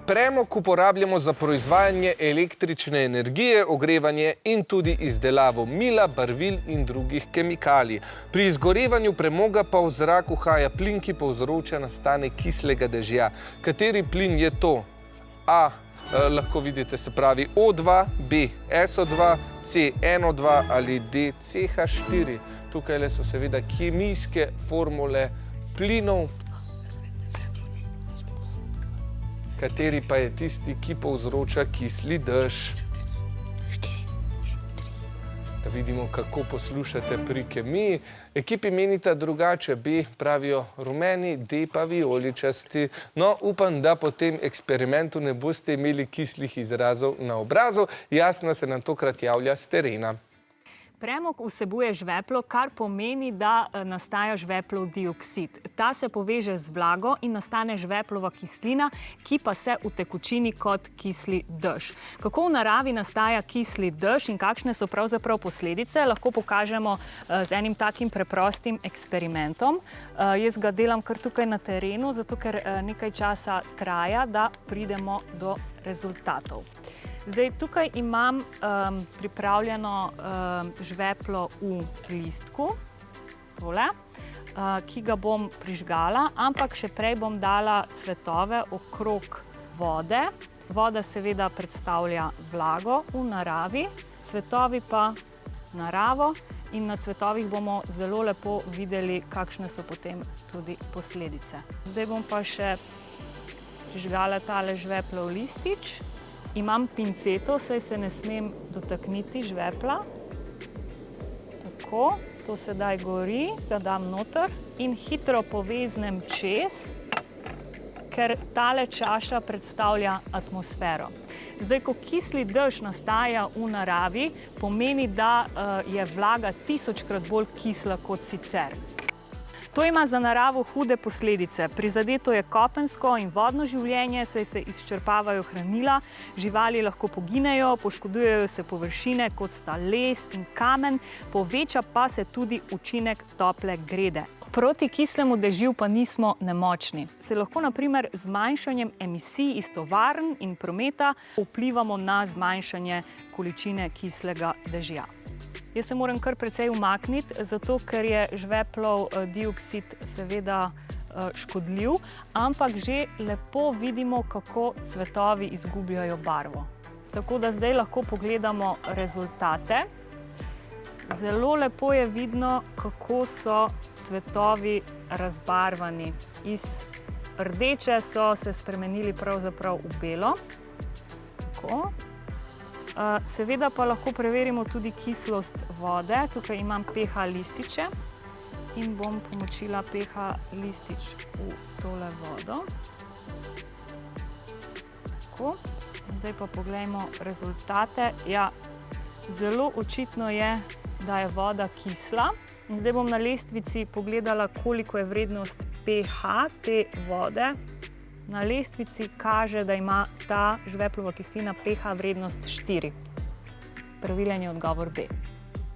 Premog uporabljamo za proizvajanje električne energije, ogrevanje in tudi izdelavo mila, barvil in drugih kemikalij. Pri izgorevanju premoga pa v zrak uhaja plin, ki povzroča nastanek kislega dežja. Kateri plin je to? A. Lahko vidite, se pravi O2, B. SO2, C. NO2 ali D. CH4. Tukaj so seveda kemijske formule plinov. Kateri pa je tisti, ki povzroča kisli dež? Da vidimo, kako poslušate pri kemiji. Ekipi menita drugače, B pravijo rumeni, D pa vijoličasti. No, upam, da po tem eksperimentu ne boste imeli kislih izrazov na obrazu. Jasna se nam tokrat javlja s terena. Premog vsebuje žveplo, kar pomeni, da nastaja žveplov dioksid. Ta se poveže z vlago in nastane žveplova kislina, ki pa se utekočini kot kisli dež. Kako v naravi nastaja kisli dež in kakšne so pravzaprav posledice, lahko pokažemo z enim takim preprostim eksperimentom. Jaz ga delam kar tukaj na terenu, zato ker nekaj časa traja, da pridemo do rezultatov. Zdaj, tukaj imam pripravljeno žveplo v listku, tole, ki ga bom prižgala, ampak še prej bom dala cvetove okrog vode. Voda seveda predstavlja vlago v naravi, cvetovi pa naravo in na cvetovih bomo zelo lepo videli, kakšne so potem tudi posledice. Zdaj bom pa še prižgala tale žveplov listič. Imam pinceto, saj se ne smem dotakniti žvepla. Tako, to sedaj gori, ga dam noter in hitro poveznem čez, ker tale čaša predstavlja atmosfero. Zdaj, ko kisli dež nastaja v naravi, pomeni, da je vlaga 1000-krat bolj kisla kot sicer. To ima za naravo hude posledice. Prizadeto je kopensko in vodno življenje, saj se izčrpavajo hranila, živali lahko poginejo, poškodujejo se površine, kot sta les in kamen, poveča pa se tudi učinek tople grede. Proti kislemu dežju pa nismo nemočni. Se lahko na primer z zmanjšanjem emisij iz tovarn in prometa vplivamo na zmanjšanje količine kislega dežja. Jaz se moram kar precej umakniti, zato ker je žveplov dioksid seveda škodljiv, ampak že lepo vidimo, kako cvetovi izgubljajo barvo. Tako da zdaj lahko pogledamo rezultate. Zelo lepo je vidno, kako so cvetovi razbarvani. Iz rdeče so se spremenili pravzaprav v belo. Tako. Seveda pa lahko preverimo tudi kislost vode. Tukaj imam pH lističe in bom pomočila pH listič v tole vodo. Tako. Zdaj pa poglejmo rezultate. Ja, zelo očitno je, da je voda kisla. In zdaj bom na lestvici pogledala, koliko je vrednost pH te vode. Na lestvici kaže, da ima ta žveplova kislina pH vrednost 4. Pravilen je odgovor B.